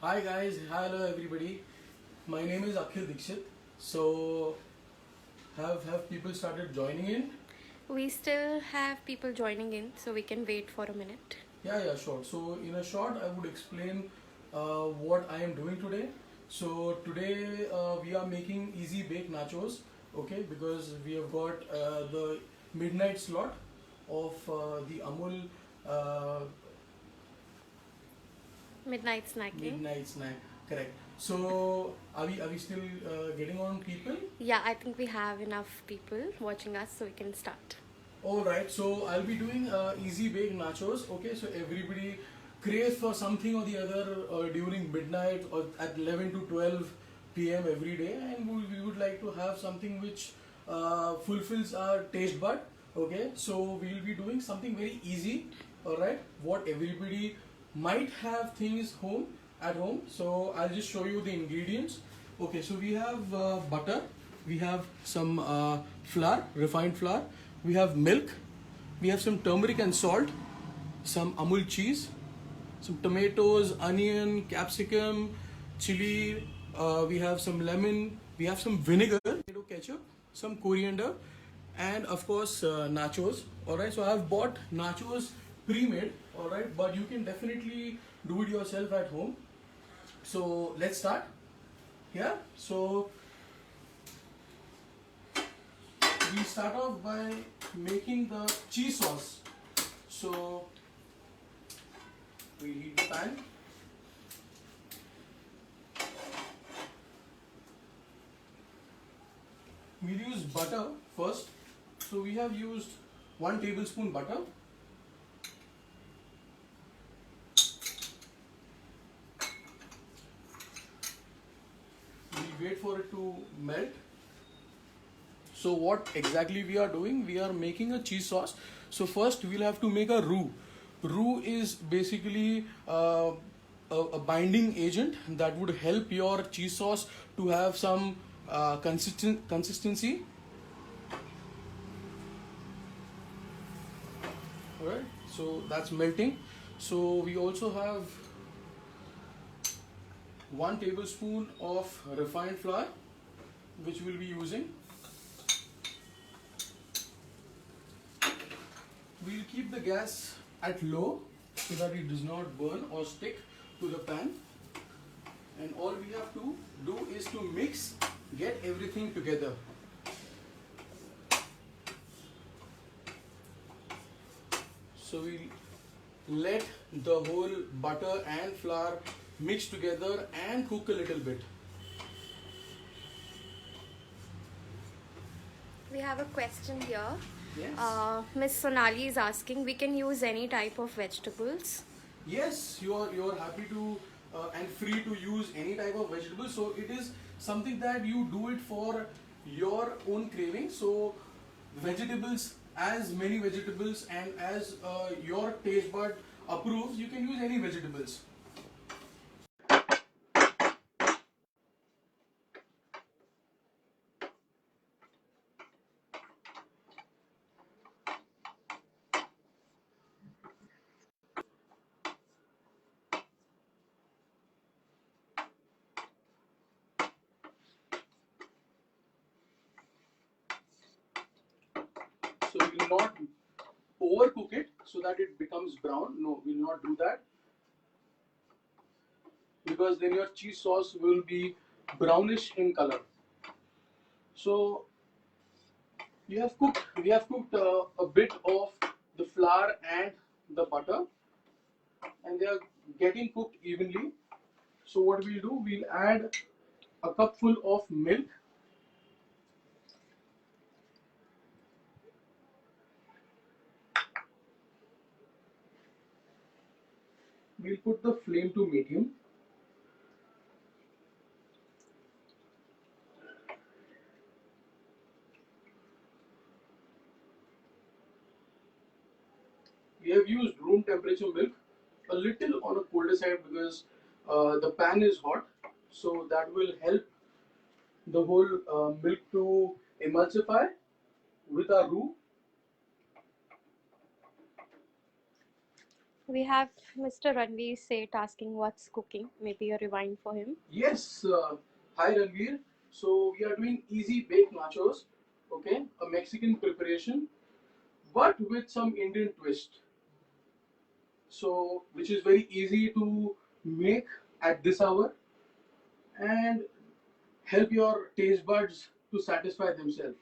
Hi guys, hello everybody. My name is Akhil Dikshit. So have people started joining in? We still have people joining in, so we can wait for a minute. Yeah, sure. So in a short, I would explain what I am doing today. So today we are making easy bake nachos. Okay, because we have got the midnight slot of the Amul uh, Midnight snacking. midnight snack. Correct. So are we still getting on people? Yeah, I think we have enough people watching us, so we can start. All right, so I'll be doing easy bake nachos. Okay, so everybody craves for something or the other during midnight or at 11 to 12 p.m. every day, and we would like to have something which fulfills our taste bud. Okay, so we'll be doing something very easy. All right, what everybody might have things home at home. So I'll just show you the ingredients. Okay, so we have butter, we have some flour, refined flour, we have milk, we have some turmeric and salt, some Amul cheese, some tomatoes, onion, capsicum, chili, we have some lemon, we have some vinegar, tomato ketchup, some coriander, and of course nachos. Alright, so I have bought nachos pre-made, alright, but you can definitely do it yourself at home. So let's start. Yeah, so we start off by making the cheese sauce. So we heat the pan. We'll use butter first. So we have used 1 tablespoon butter. We wait for it to melt. So what exactly we are doing? We are making a cheese sauce. So first we'll have to make a roux. Roux is basically a binding agent that would help your cheese sauce to have some consistency. Alright, so that's melting. So we also have 1 tablespoon of refined flour, which we'll be using. We'll keep the gas at low so that it does not burn or stick to the pan. And all we have to do is to mix, get everything together. So we'll let the whole butter and flour mix together and cook a little bit. We have a question here. Yes. Miss Sonali is asking, we can use any type of vegetables. Yes, you're happy to and free to use any type of vegetable. So it is something that you do it for your own craving. So vegetables, as many vegetables and as your taste bud approves, you can use any vegetables. So we will not overcook it so that it becomes brown. No, we will not do that, because then your cheese sauce will be brownish in color. So we have cooked a bit of the flour and the butter, and they are getting cooked evenly. So what we'll do, we'll add a cupful of milk. We'll put the flame to medium. We have used room temperature milk, a little on a colder side because the pan is hot. So that will help the whole milk to emulsify with our roux. We have Mr. Ranveer Seth asking what's cooking. Maybe a rewind for him. Yes, hi Ranveer. So we are doing easy baked nachos, okay? A Mexican preparation, but with some Indian twist. So which is very easy to make at this hour and help your taste buds to satisfy themselves.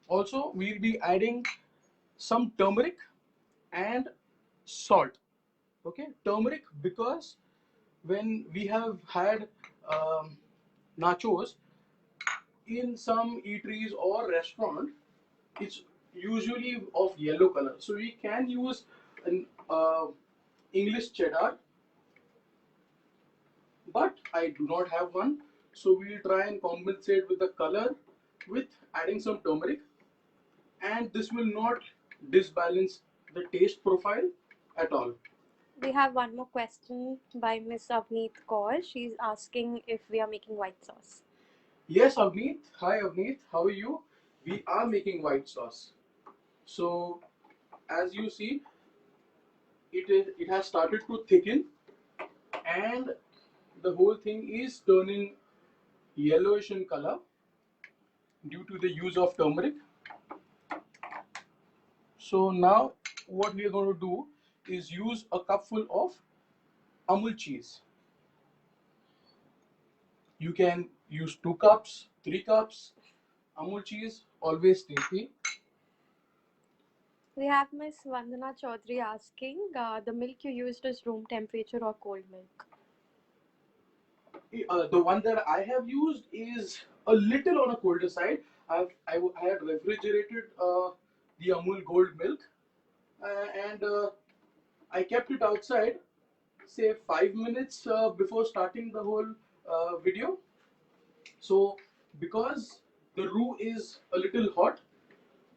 Also, we'll be adding some turmeric and salt. Okay, turmeric because when we have had nachos in some eateries or restaurant, it's usually of yellow color. So we can use an English cheddar, but I do not have one. So we'll try and compensate with the color with adding some turmeric, and this will not disbalance the taste profile at all. We have one more question by Miss Avneet Kaur. She's asking if we are making white sauce. Yes, Avneet. Hi, Avneet. How are you? We are making white sauce. So, as you see, it has started to thicken, and the whole thing is turning yellowish in color due to the use of turmeric. So now, what we are going to do is use a cupful of Amul cheese. You can use 2 cups, 3 cups. Amul cheese always tasty. We have Miss Vandana Chaudhary asking the milk you used is room temperature or cold milk. The one that I have used is a little on a colder side. I had refrigerated the Amul Gold milk, and I kept it outside, say 5 minutes before starting the whole video. So because the roux is a little hot,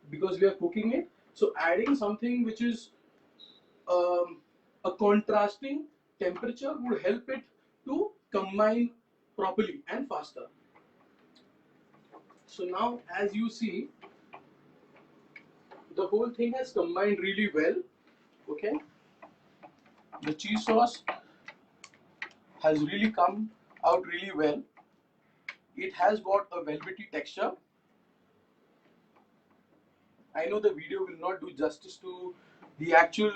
because we are cooking it, so adding something which is um, a contrasting temperature would help it to combine properly and faster. So now, as you see, the whole thing has combined really well. Okay, the cheese sauce has really come out really well. It has got a velvety texture. I know the video will not do justice to the actual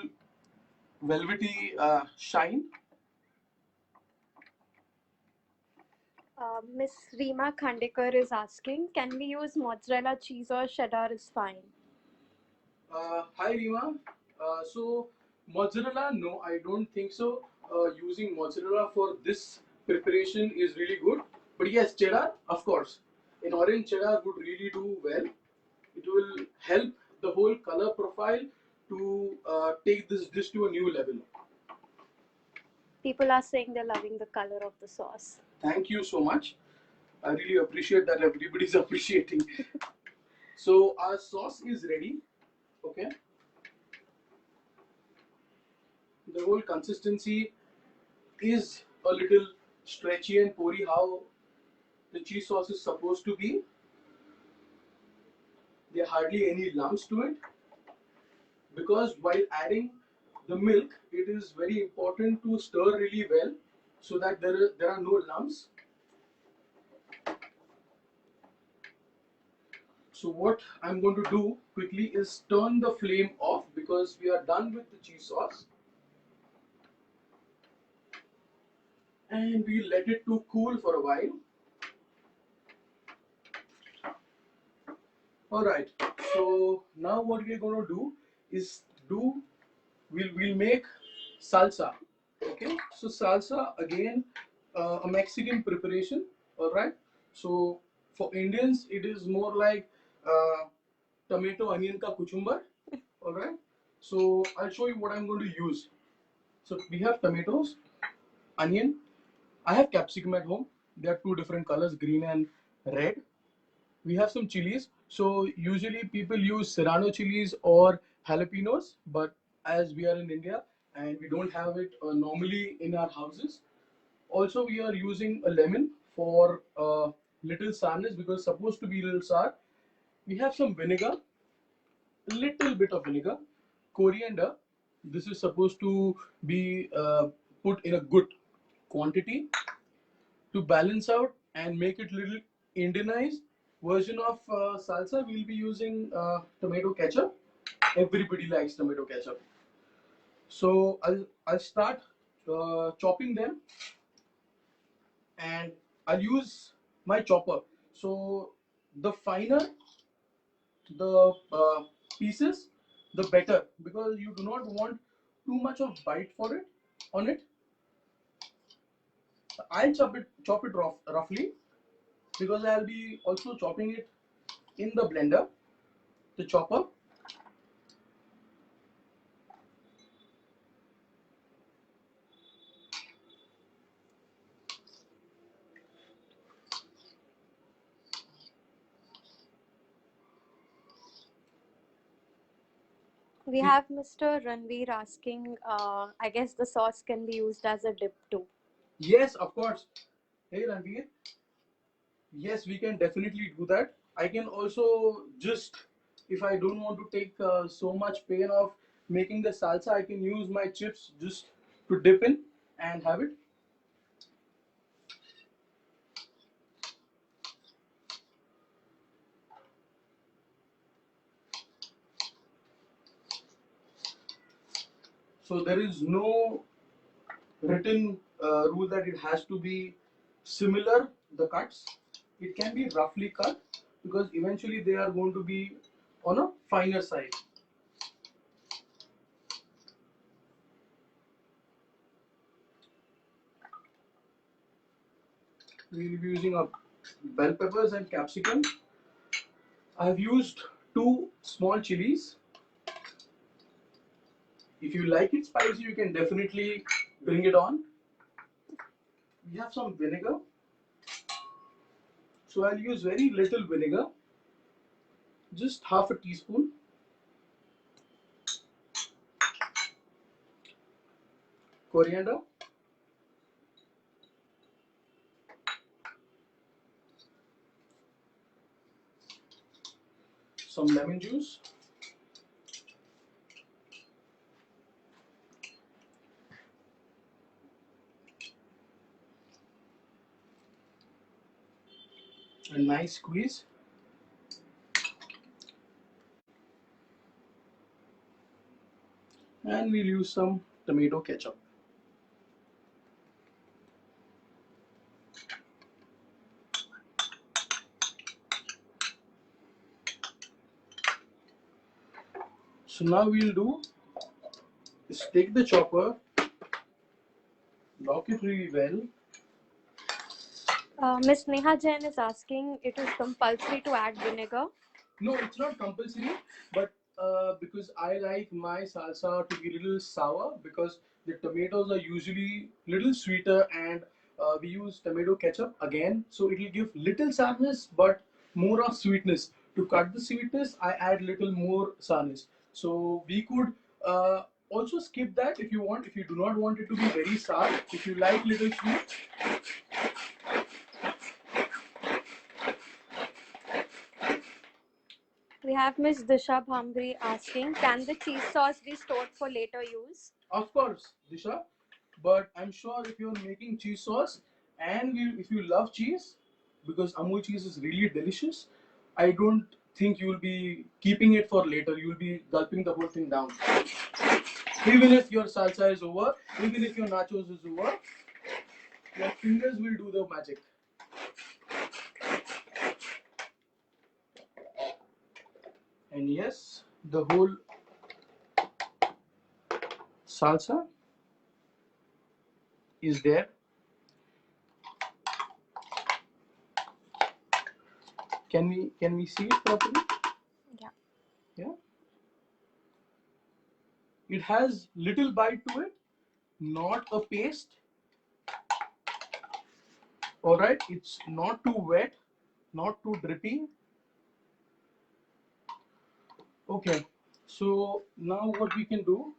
velvety shine. Miss Reema Khandekar is asking, can we use mozzarella cheese or cheddar is fine? Hi Rima. So mozzarella, no, I don't think so. Using mozzarella for this preparation is really good. But yes, cheddar, of course. An orange cheddar would really do well. It will help the whole color profile to take this dish to a new level. People are saying they're loving the color of the sauce. Thank you so much. I really appreciate that everybody's appreciating. So our sauce is ready. Okay. The whole consistency is a little stretchy and pori how the cheese sauce is supposed to be. There are hardly any lumps to it because while adding the milk, it is very important to stir really well so that there are no lumps. So what I'm going to do quickly is turn the flame off because we are done with the cheese sauce, and we let it to cool for a while. Alright, so now what we're going to do is we'll make salsa. Okay, so salsa again, a Mexican preparation. Alright, so for Indians it is more like tomato onion ka kuchumbar. Alright, so I'll show you what I'm going to use. So we have tomatoes, onion. I have capsicum at home. There are two different colors, green and red. We have some chilies. So usually people use serrano chilies or jalapenos, but as we are in India and we don't have it normally in our houses, also we are using a lemon for little sourness because it's supposed to be a little sour. We have some vinegar, little bit of vinegar, coriander. This is supposed to be put in a good quantity to balance out and make it little Indianized version of salsa. We'll be using tomato ketchup. Everybody likes tomato ketchup. So I'll start chopping them, and I'll use my chopper. So the finer the pieces, the better, because you do not want too much of bite for it on it. I'll chop it roughly, because I'll be also chopping it in the blender, the chopper. We have Mr. Ranveer asking, I guess the sauce can be used as a dip too. Yes, of course. Hey Ranveer, yes, we can definitely do that. I can also just, if I don't want to take so much pain of making the salsa, I can use my chips just to dip in and have it. So there is no written rule that it has to be similar, the cuts. It can be roughly cut, because eventually they are going to be on a finer side. We will be using a bell peppers and capsicum. I have used 2 small chilies. If you like it spicy, you can definitely bring it on. We have some vinegar. So I'll use very little vinegar, just half a teaspoon. Coriander, some lemon juice, a nice squeeze, and we'll use some tomato ketchup. So now we'll do is take the chopper, lock it really well. Miss Neha Jain is asking, it is compulsory to add vinegar. No, it's not compulsory, but because I like my salsa to be a little sour, because the tomatoes are usually little sweeter, and we use tomato ketchup again, so it will give little sourness but more of sweetness. To cut the sweetness, I add little more sourness. So we could also skip that if you want. If you do not want it to be very sour, if you like little sweet. We have Miss Disha Bhamri asking, can the cheese sauce be stored for later use? Of course, Disha. But I'm sure if you're making cheese sauce and if you love cheese, because Amul cheese is really delicious, I don't think you will be keeping it for later. You will be gulping the whole thing down. Even if your salsa is over, even if your nachos is over, your fingers will do the magic. And yes, the whole salsa is there. Can we see it properly? Yeah. Yeah. It has little bite to it, not a paste. Alright, it's not too wet, not too drippy. Okay, so now what we can do,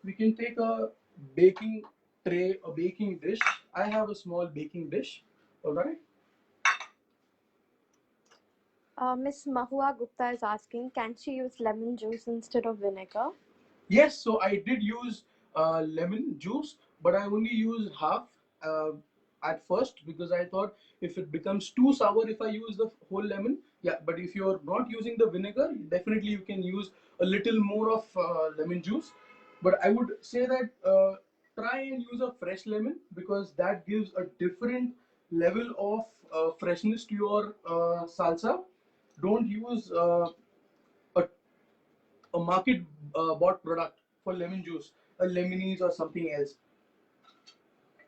we can take a baking tray, a baking dish. I have a small baking dish. Alright, Miss Mahua Gupta is asking, can she use lemon juice instead of vinegar? Yes, so I did use lemon juice, but I only used half uh, at first because I thought if it becomes too sour if I use the whole lemon. Yeah, but if you're not using the vinegar, definitely you can use a little more of lemon juice. But I would say that try and use a fresh lemon because that gives a different level of freshness to your salsa. Don't use a market bought product for lemon juice, a lemonade or something else.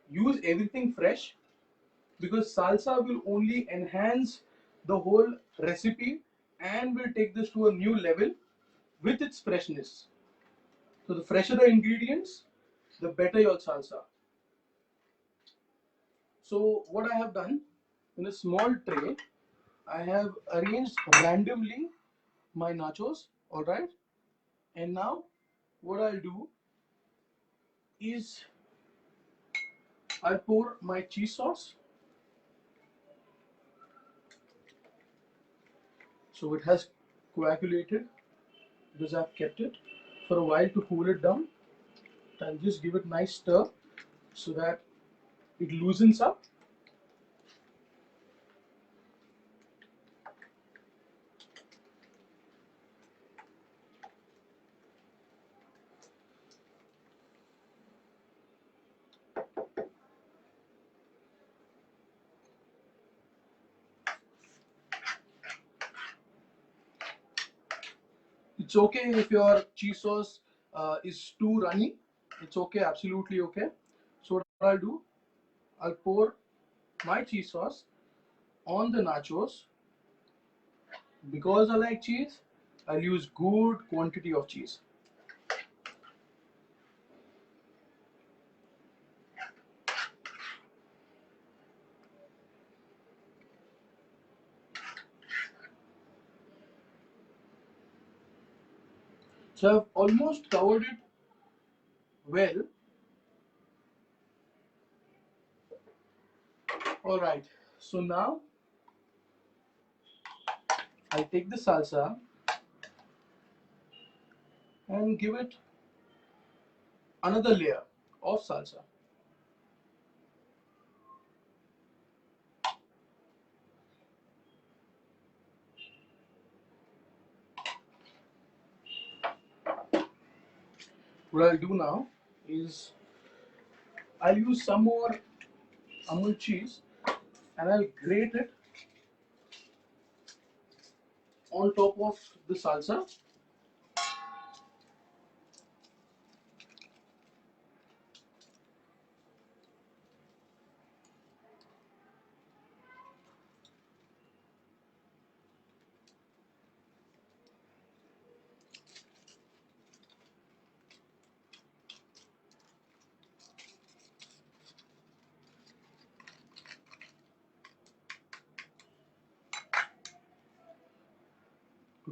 Use everything fresh because salsa will only enhance the whole recipe and will take this to a new level with its freshness. So the fresher the ingredients, the better your salsa. So what I have done in a small tray, I have arranged randomly my nachos, all right? And now what I'll do is I'll pour my cheese sauce. So it has coagulated because I've kept it for a while to cool it down. I'll just give it a nice stir so that it loosens up. It's okay if your cheese sauce is too runny. It's okay, absolutely okay. So what I'll do, I'll pour my cheese sauce on the nachos. Because I like cheese, I'll use good quantity of cheese. So I've almost covered it well. All right. So now I'll take the salsa and give it another layer of salsa. What I'll do now is I'll use some more Amul cheese and I'll grate it on top of the salsa.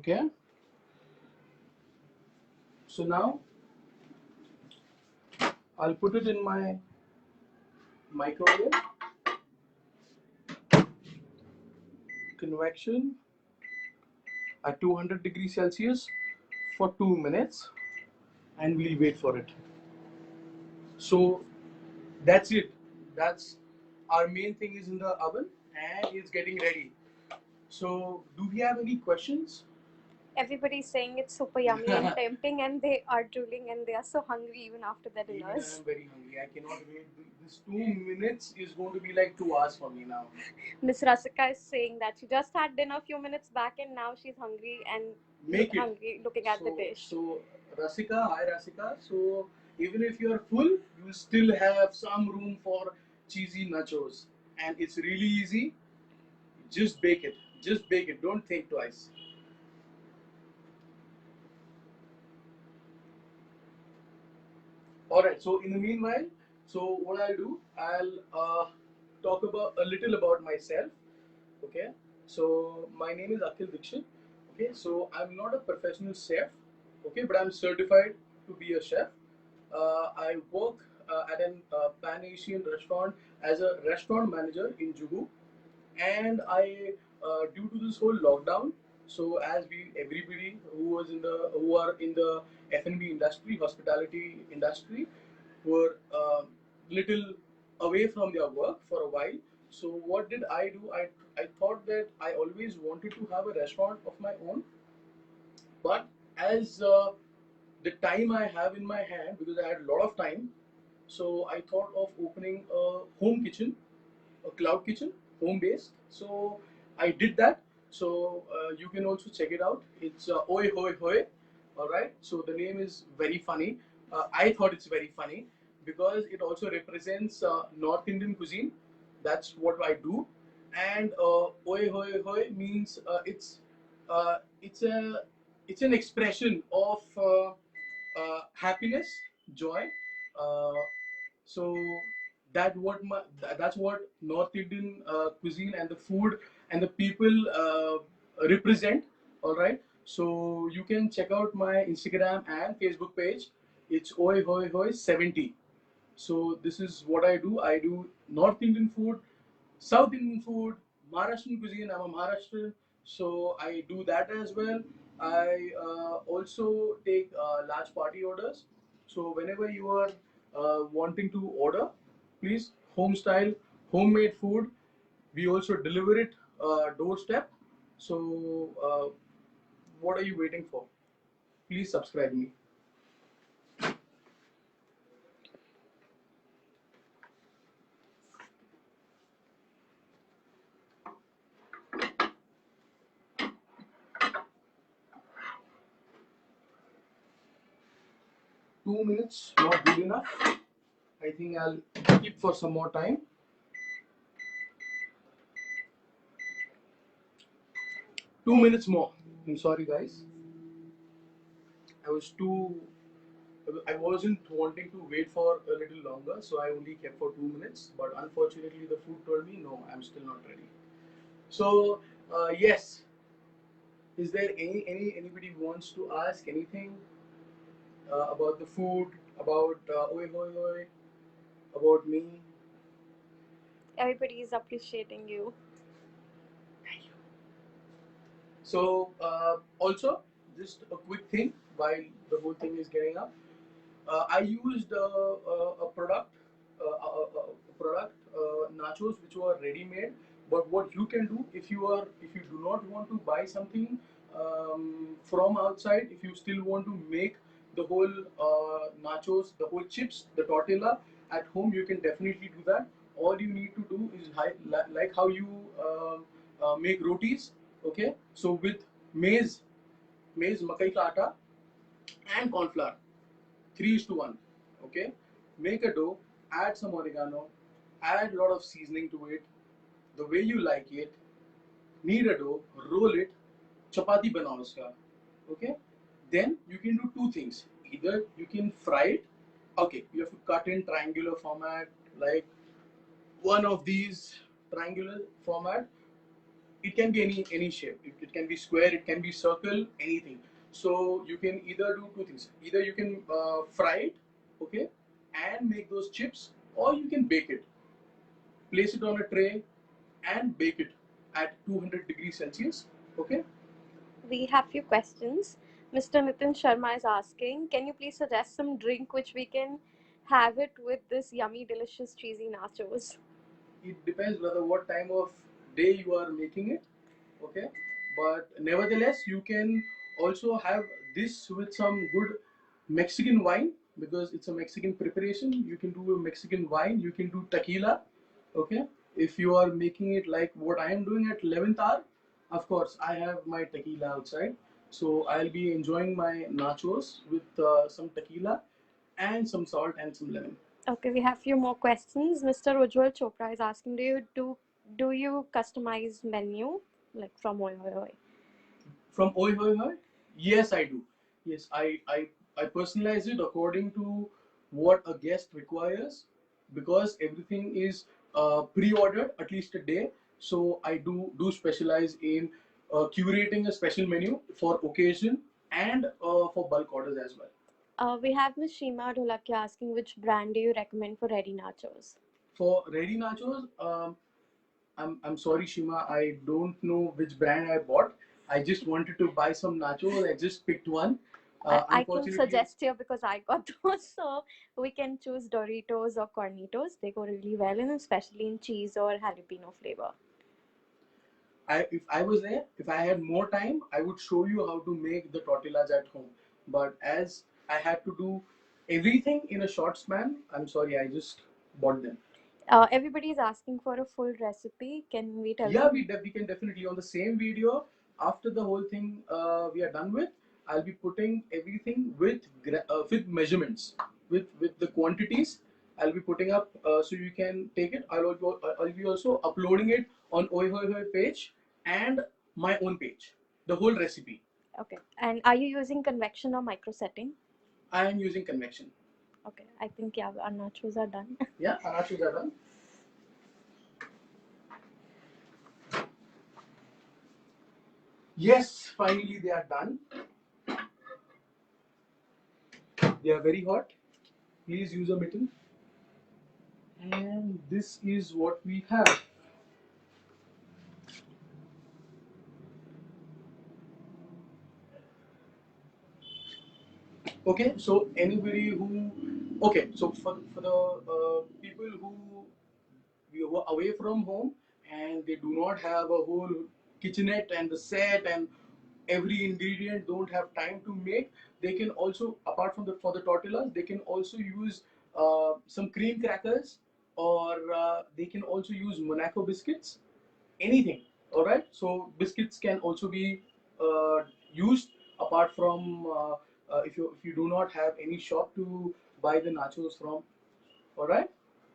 Okay. So now I'll put it in my microwave, convection at 200 degrees Celsius for 2 minutes and we'll wait for it. So that's it. That's our main thing is in the oven and it's getting ready. So do we have any questions? Everybody's saying it's super yummy and tempting, and they are drooling and they are so hungry even after their Even dinners. I'm very hungry. I cannot wait. This 2 minutes is going to be like 2 hours for me now. Miss Rasika is saying that she just had dinner a few minutes back and now she's hungry and Make it. hungry looking at the dish. So Rasika, hi Rasika. So even if you're full, you still have some room for cheesy nachos, and it's really easy. Just bake it. Just bake it. Don't think twice. All right. So in the meanwhile, so what I'll do, I'll talk about a little about myself. Okay. So my name is Akhil Dikshit. Okay. So I'm not a professional chef. Okay, but I'm certified to be a chef. I work at an Pan Asian restaurant as a restaurant manager in Juhu, and I due to this whole lockdown, so as we everybody who are in the F&B industry, hospitality industry, were little away from their work for a while. So what did I do? I thought that I always wanted to have a restaurant of my own, but as the time I have in my hand, because I had a lot of time, so I thought of opening a home kitchen, a cloud kitchen, home based. So I did that. So you can also check it out. It's Oi Hoi Hoi. All right. So the name is very funny. I thought it's very funny because it also represents North Indian cuisine. That's what I do. And Oi Hoi Hoi means it's a it's an expression of happiness, joy. Uh, so that's what North Indian cuisine and the food and the people represent. All right. So you can check out my Instagram and Facebook page. It's Oi Hoi Hoi 70. So this is what I do. I do North Indian food, South Indian food, Maharashtrian cuisine. I'm a Maharashtrian, so I do that as well. I also take large party orders. So whenever you are wanting to order, please home style, homemade food. We also deliver it doorstep. So what are you waiting for? Please subscribe me. 2 minutes not good enough. I think I'll keep for some more time. 2 minutes more. I'm sorry, guys. I was too. I wasn't wanting to wait for a little longer, so I only kept for 2 minutes. But unfortunately, the food told me no, I'm still not ready. So yes, is there anybody who wants to ask anything about the food, about Oi Hoi Hoi, about me? Everybody is appreciating you. So also, just a quick thing while the whole thing is getting up. I used a product, nachos which were ready made. But what you can do if you do not want to buy something from outside, if you still want to make the whole nachos, the whole chips, the tortilla at home, you can definitely do that. All you need to do is like how you make rotis. Okay, so with maize makai ka atta and corn flour, 3:1. Okay, make a dough, add some oregano, add a lot of seasoning to it, the way you like it. Knead a dough, roll it, chapati banao uska. Okay, then you can do two things. Either you can fry it. Okay, you have to cut in triangular format, like one of these triangular format. It can be any shape. It can be square, it can be circle, anything. So you can either do two things. Either you can fry it, okay, and make those chips, or you can bake it. Place it on a tray and bake it at 200 degrees Celsius. Okay. We have few questions. Mr. Nitin Sharma is asking, can you please suggest some drink which we can have it with this yummy, delicious, cheesy nachos? It depends, brother, what time of day you are making it. Okay, but nevertheless, you can also have this with some good Mexican wine, because it's a Mexican preparation. You can do a Mexican wine, you can do tequila. Okay, if you are making it like what I am doing at 11th hour, of course I have my tequila outside, so I'll be enjoying my nachos with some tequila and some salt and some lemon. Okay, we have few more questions. Mr. Ujjwal Chopra is asking, do you customize menu like from Oi Hoi Hoi? From Oi Hoi Hoi? Yes, I do. Yes, I personalize it according to what a guest requires, because everything is pre-ordered at least a day. So I do specialize in curating a special menu for occasion and for bulk orders as well. We have Miss Shima Dholakia asking, which brand do you recommend for ready nachos? For ready nachos, I'm sorry, Shima. I don't know which brand I bought. I just wanted to buy some nachos. I just picked one. I can Unfortunately, suggest here because I got those, so we can choose Doritos or Cornitos. They go really well, and especially in cheese or jalapeno flavor. if I was there, if I had more time, I would show you how to make the tortillas at home. But as I had to do everything in a short span, I'm sorry, I just bought them. Everybody is asking for a full recipe. Can we tell Yeah, them? we can definitely on the same video after the whole thing we are done with. I'll be putting everything with measurements, with the quantities. I'll be putting up so you can take it. I'll be also uploading it on Oi Hoi Hoi page and my own page. The whole recipe. Okay. And are you using convection or micro setting? I am using convection. Okay. I think yeah, our nachos are done. Yeah, Anashu are done. Yes, finally they are done. They are very hot. Please use a mitten. And this is what we have. Okay, so anybody who, okay, so for the people who we were away from home and they do not have a whole kitchenette and the set and every ingredient don't have time to make, they can also, apart from the for the tortillas, they can also use some cream crackers, or they can also use Monaco biscuits, anything. All right, so biscuits can also be used apart from if you do not have any shop to buy the nachos from. All right,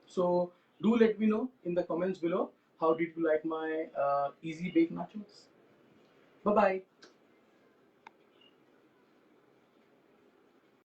so do let me know in the comments below how did you like my easy bake nachos. Bye bye.